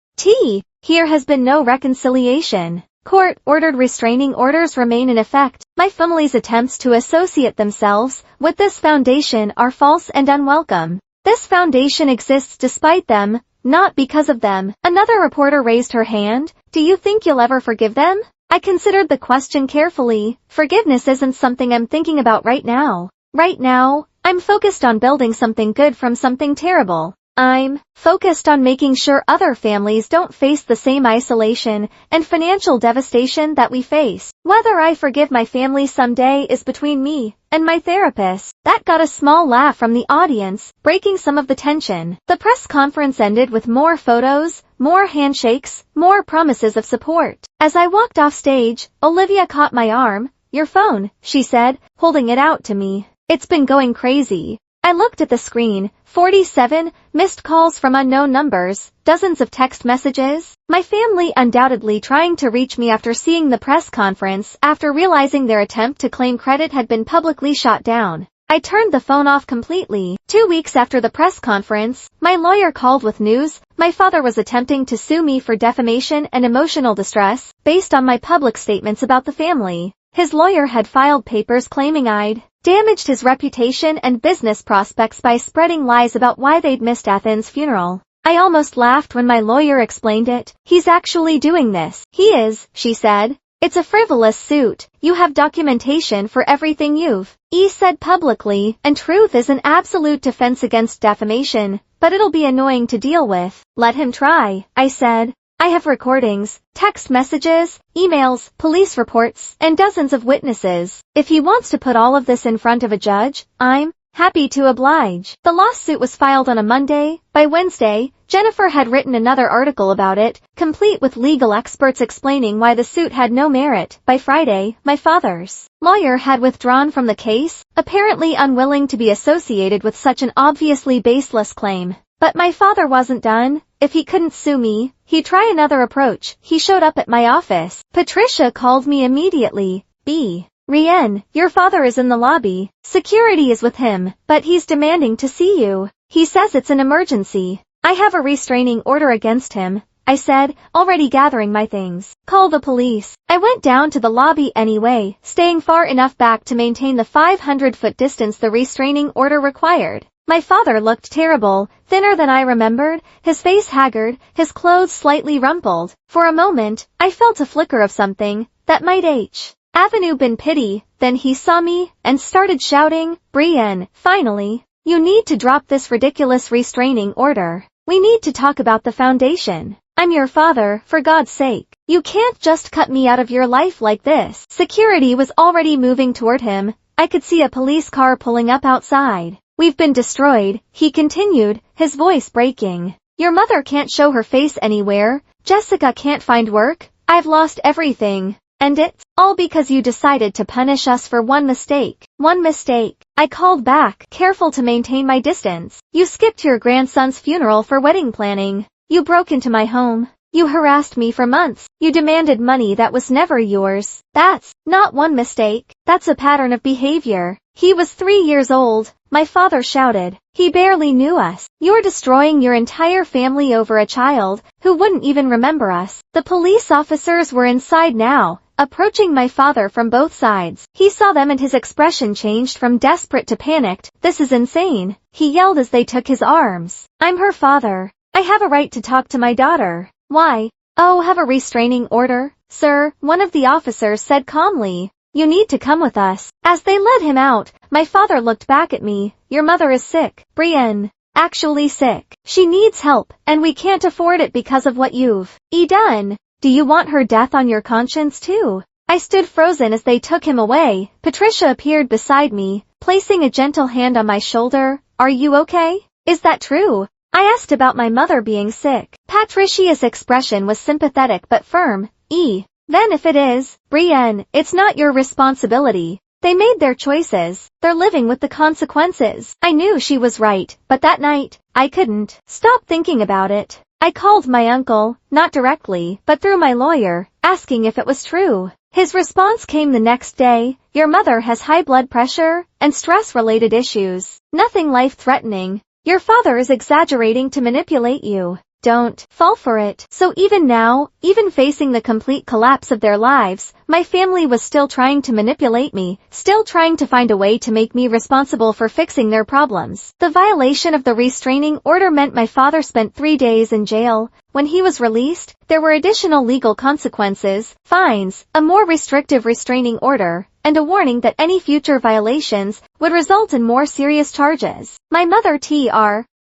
A: Here has been no reconciliation. Court-ordered restraining orders remain in effect. My family's attempts to associate themselves with this foundation are false and unwelcome. This foundation exists despite them, not because of them. Another reporter raised her hand. Do you think you'll ever forgive them? I considered the question carefully. Forgiveness isn't something I'm thinking about right now. Right now, I'm focused on building something good from something terrible. I'm focused on making sure other families don't face the same isolation and financial devastation that we face. Whether I forgive my family someday is between me and my therapist. That got a small laugh from the audience, breaking some of the tension. The press conference ended with more photos, more handshakes, more promises of support. As I walked off stage, Olivia caught my arm. Your phone, she said, holding it out to me. It's been going crazy. I looked at the screen. 47 missed calls from unknown numbers, dozens of text messages. My family undoubtedly trying to reach me after seeing the press conference after realizing their attempt to claim credit had been publicly shot down. I turned the phone off completely. 2 weeks after the press conference, my lawyer called with news. My father was attempting to sue me for defamation and emotional distress based on my public statements about the family. His lawyer had filed papers claiming I'd damaged his reputation and business prospects by spreading lies about why they'd missed Athens' funeral. I almost laughed when my lawyer explained it. He's actually doing this. He is, she said. It's a frivolous suit. You have documentation for everything you've said publicly, and truth is an absolute defense against defamation, but it'll be annoying to deal with. Let him try, I said. I have recordings, text messages, emails, police reports, and dozens of witnesses. If he wants to put all of this in front of a judge, I'm happy to oblige. The lawsuit was filed on a Monday. By Wednesday, Jennifer had written another article about it, complete with legal experts explaining why the suit had no merit. By Friday, my father's lawyer had withdrawn from the case, apparently unwilling to be associated with such an obviously baseless claim. But my father wasn't done. If he couldn't sue me, he'd try another approach. He showed up at my office. Patricia called me immediately. Rienne, your father is in the lobby. Security is with him, but he's demanding to see you. He says it's an emergency. I have a restraining order against him, I said, already gathering my things. Call the police. I went down to the lobby anyway, staying far enough back to maintain the 500-foot distance the restraining order required. My father looked terrible, thinner than I remembered, his face haggard, his clothes slightly rumpled. For a moment, I felt a flicker of something that might Avenue been pity. Then he saw me and started shouting, Brienne, finally, you need to drop this ridiculous restraining order. We need to talk about the foundation. I'm your father, for God's sake. You can't just cut me out of your life like this. Security was already moving toward him. I could see a police car pulling up outside. We've been destroyed, he continued, his voice breaking. Your mother can't show her face anywhere. Jessica can't find work. I've lost everything. And it's all because you decided to punish us for one mistake. One mistake. I called back, careful to maintain my distance. You skipped your grandson's funeral for wedding planning. You broke into my home. You harassed me for months. You demanded money that was never yours. That's not one mistake. That's a pattern of behavior. He was 3 years old. My father shouted. He barely knew us. You're destroying your entire family over a child who wouldn't even remember us. The police officers were inside now, approaching my father from both sides. He saw them and his expression changed from desperate to panicked. "This is insane," he yelled as they took his arms. "I'm her father. I have a right to talk to my daughter." "Why?" "Oh, have a restraining order, sir," one of the officers said calmly. "You need to come with us." As they led him out, my father looked back at me. "Your mother is sick, Brienne. Actually sick. She needs help, and we can't afford it because of what you've done. Do you want her death on your conscience too?" I stood frozen as they took him away. Patricia appeared beside me, placing a gentle hand on my shoulder. "Are you okay? Is that true?" I asked about my mother being sick. Patricia's expression was sympathetic but firm. Then if it is, Brienne, it's not your responsibility. They made their choices. They're living with the consequences." I knew she was right, but that night, I couldn't stop thinking about it. I called my uncle, not directly, but through my lawyer, asking if it was true. His response came the next day. "Your mother has high blood pressure and stress-related issues. Nothing life-threatening. Your father is exaggerating to manipulate you. Don't fall for it." So even now, even facing the complete collapse of their lives, my family was still trying to manipulate me, still trying to find a way to make me responsible for fixing their problems. The violation of the restraining order meant my father spent 3 days in jail. When he was released, there were additional legal consequences, fines, a more restrictive restraining order, and a warning that any future violations would result in more serious charges. My mother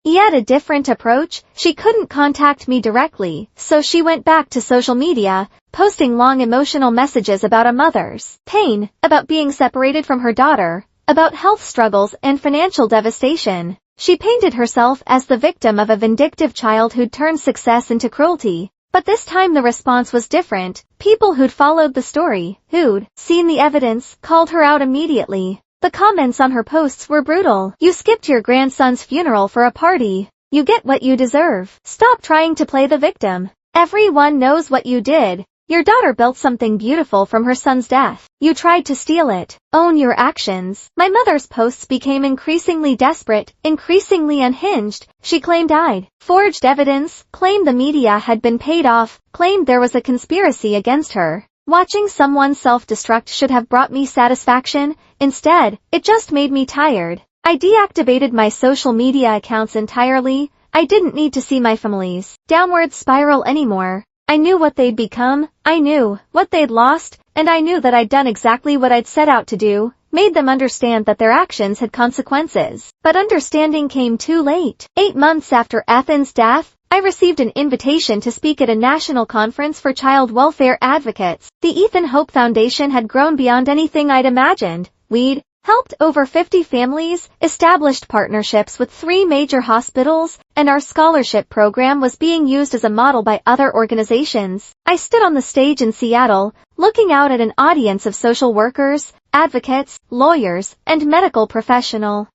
A: had a different approach. She couldn't contact me directly, so she went back to social media, posting long emotional messages about a mother's pain, about being separated from her daughter, about health struggles and financial devastation. She painted herself as the victim of a vindictive child who'd turned success into cruelty. But this time the response was different. People who'd followed the story, who'd seen the evidence, called her out immediately. The comments on her posts were brutal. "You skipped your grandson's funeral for a party. You get what you deserve. Stop trying to play the victim. Everyone knows what you did. Your daughter built something beautiful from her son's death. You tried to steal it. Own your actions." My mother's posts became increasingly desperate, increasingly unhinged. She claimed I'd forged evidence, claimed the media had been paid off, claimed there was a conspiracy against her. Watching someone self-destruct should have brought me satisfaction. Instead, it just made me tired. I deactivated my social media accounts entirely. I didn't need to see my family's downward spiral anymore. I knew what they'd become, I knew what they'd lost, and I knew that I'd done exactly what I'd set out to do, made them understand that their actions had consequences. But understanding came too late. 8 months after Ethan's death, I received an invitation to speak at a national conference for child welfare advocates. The Ethan Hope Foundation had grown beyond anything I'd imagined. We'd helped over 50 families, established partnerships with 3 major hospitals, and our scholarship program was being used as a model by other organizations. I stood on the stage in Seattle, looking out at an audience of social workers, advocates, lawyers, and medical professionals.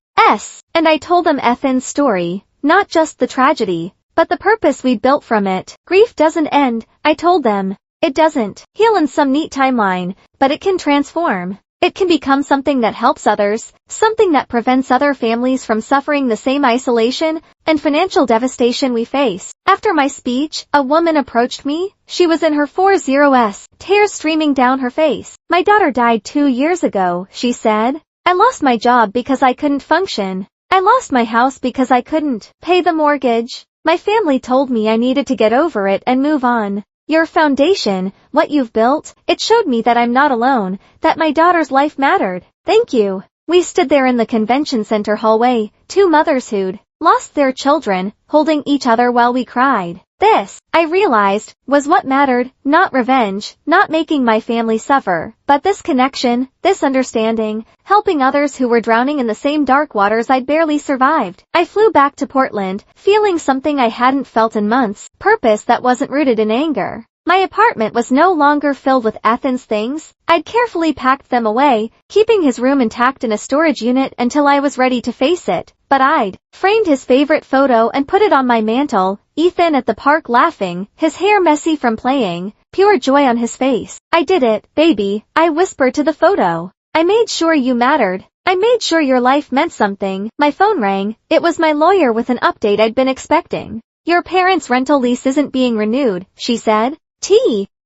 A: And I told them Ethan's story, not just the tragedy, but the purpose we'd built from it. Grief doesn't end, I told them. It doesn't heal in some neat timeline, but it can transform. It can become something that helps others, something that prevents other families from suffering the same isolation and financial devastation we face. After my speech, a woman approached me. She was in her 40s, tears streaming down her face. "My daughter died 2 years ago," she said. "I lost my job because I couldn't function. I lost my house because I couldn't pay the mortgage. My family told me I needed to get over it and move on. Your foundation, what you've built, it showed me that I'm not alone, that my daughter's life mattered. Thank you." We stood there in the convention center hallway, 2 mothers who'd lost their children, holding each other while we cried. This, I realized, was what mattered, not revenge, not making my family suffer, but this connection, this understanding, helping others who were drowning in the same dark waters I'd barely survived. I flew back to Portland, feeling something I hadn't felt in months, purpose that wasn't rooted in anger. My apartment was no longer filled with Ethan's things. I'd carefully packed them away, keeping his room intact in a storage unit until I was ready to face it. But I'd framed his favorite photo and put it on my mantle, Ethan at the park laughing, his hair messy from playing, pure joy on his face. "I did it, baby," I whispered to the photo. "I made sure you mattered. I made sure your life meant something." My phone rang. It was my lawyer with an update I'd been expecting. "Your parents' rental lease isn't being renewed," she said.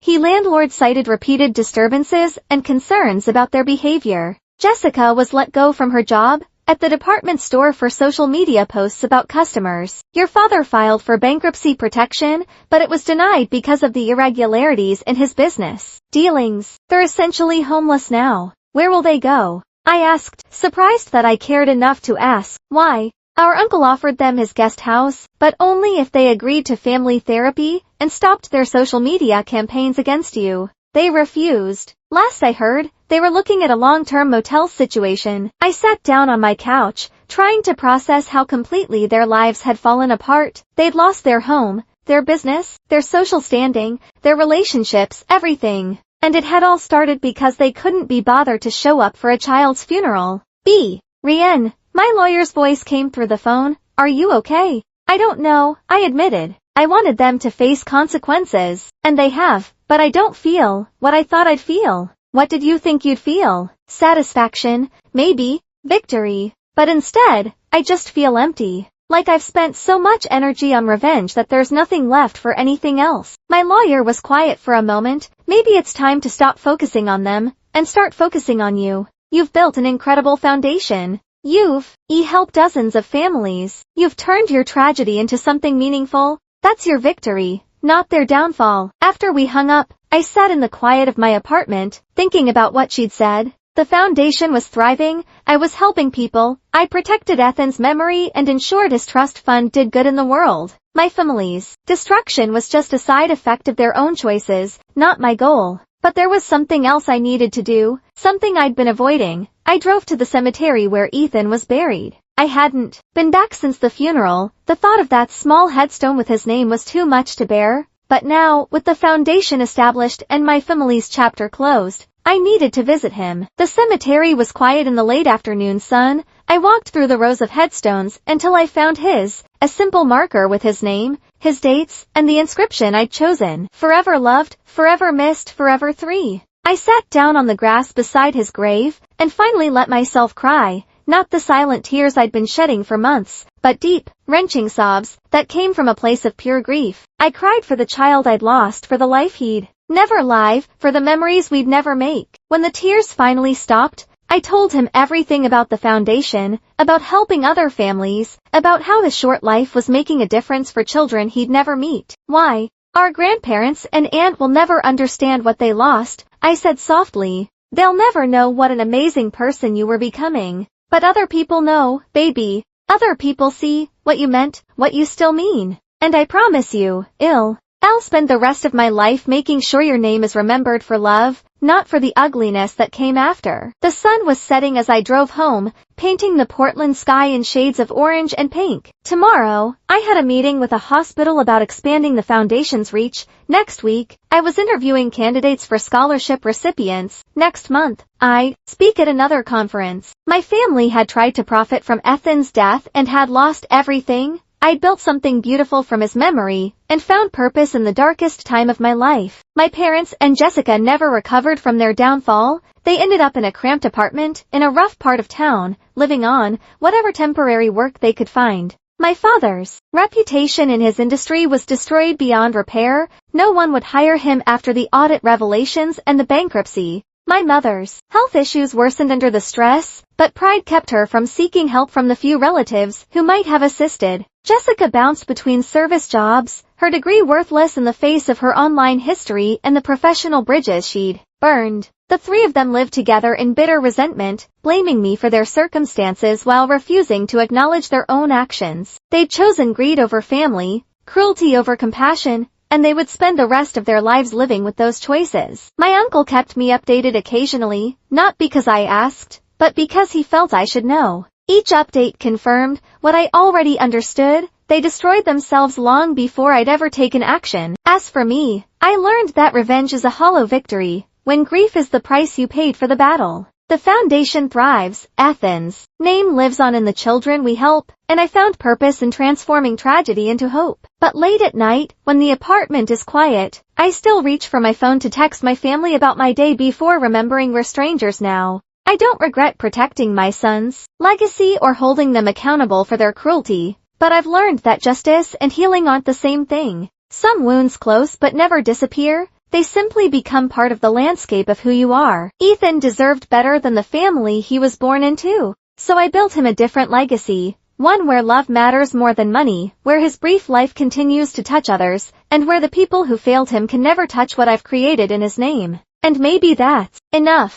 A: He landlord cited repeated disturbances and concerns about their behavior. Jessica was let go from her job at the department store for social media posts about customers. Your father filed for bankruptcy protection, but it was denied because of the irregularities in his business dealings. They're essentially homeless now. Where will they go? I asked, surprised that I cared enough to ask. Why? Our uncle offered them his guest house, but only if they agreed to family therapy and stopped their social media campaigns against you. They refused. Last I heard, they were looking at a long-term motel situation. I sat down on my couch, trying to process how completely their lives had fallen apart. They'd lost their home, their business, their social standing, their relationships, everything. And it had all started because they couldn't be bothered to show up for a child's funeral. Rian, my lawyer's voice came through the phone. Are you okay? I don't know, I admitted. I wanted them to face consequences, and they have, but I don't feel what I thought I'd feel. What did you think you'd feel? Satisfaction, maybe, victory. But instead, I just feel empty. Like I've spent so much energy on revenge that there's nothing left for anything else. My lawyer was quiet for a moment. Maybe it's time to stop focusing on them, and start focusing on you. You've built an incredible foundation. You've helped dozens of families. You've turned your tragedy into something meaningful. That's your victory, not their downfall. After we hung up, I sat in the quiet of my apartment, thinking about what she'd said. The foundation was thriving, I was helping people, I protected Ethan's memory and ensured his trust fund did good in the world. My family's destruction was just a side effect of their own choices, not my goal. But there was something else I needed to do, something I'd been avoiding. I drove to the cemetery where Ethan was buried. I hadn't been back since the funeral. The thought of that small headstone with his name was too much to bear. But now, with the foundation established and my family's chapter closed, I needed to visit him. The cemetery was quiet in the late afternoon sun. I walked through the rows of headstones until I found his, a simple marker with his name, his dates, and the inscription I'd chosen. Forever loved, forever missed, forever 3. I sat down on the grass beside his grave, and finally let myself cry. Not the silent tears I'd been shedding for months, but deep, wrenching sobs that came from a place of pure grief. I cried for the child I'd lost, for the life he'd never live, for the memories we'd never make. When the tears finally stopped, I told him everything about the foundation, about helping other families, about how his short life was making a difference for children he'd never meet. Why? Our grandparents and aunt will never understand what they lost, I said softly. They'll never know what an amazing person you were becoming. But other people know, baby. Other people see what you meant, what you still mean. And I promise you, I'll spend the rest of my life making sure your name is remembered for love, not for the ugliness that came after. The sun was setting as I drove home, painting the Portland sky in shades of orange and pink. Tomorrow, I had a meeting with a hospital about expanding the foundation's reach. Next week, I was interviewing candidates for scholarship recipients. Next month, I speak at another conference. My family had tried to profit from Ethan's death and had lost everything. I'd built something beautiful from his memory, and found purpose in the darkest time of my life. My parents and Jessica never recovered from their downfall. They ended up in a cramped apartment, in a rough part of town, living on whatever temporary work they could find. My father's reputation in his industry was destroyed beyond repair. No one would hire him after the audit revelations and the bankruptcy. My mother's health issues worsened under the stress, but pride kept her from seeking help from the few relatives who might have assisted. Jessica bounced between service jobs, her degree worthless in the face of her online history and the professional bridges she'd burned. The three of them lived together in bitter resentment, blaming me for their circumstances while refusing to acknowledge their own actions. They'd chosen greed over family, cruelty over compassion, and they would spend the rest of their lives living with those choices. My uncle kept me updated occasionally, not because I asked, but because he felt I should know. Each update confirmed what I already understood. They destroyed themselves long before I'd ever taken action. As for me, I learned that revenge is a hollow victory, when grief is the price you paid for the battle. The foundation thrives, Ethan's name lives on in the children we help, and I found purpose in transforming tragedy into hope. But late at night, when the apartment is quiet, I still reach for my phone to text my family about my day before remembering we're strangers now. I don't regret protecting my son's legacy or holding them accountable for their cruelty, but I've learned that justice and healing aren't the same thing. Some wounds close but never disappear. They simply become part of the landscape of who you are. Ethan deserved better than the family he was born into. So I built him a different legacy, one where love matters more than money, where his brief life continues to touch others, and where the people who failed him can never touch what I've created in his name. And maybe that's enough.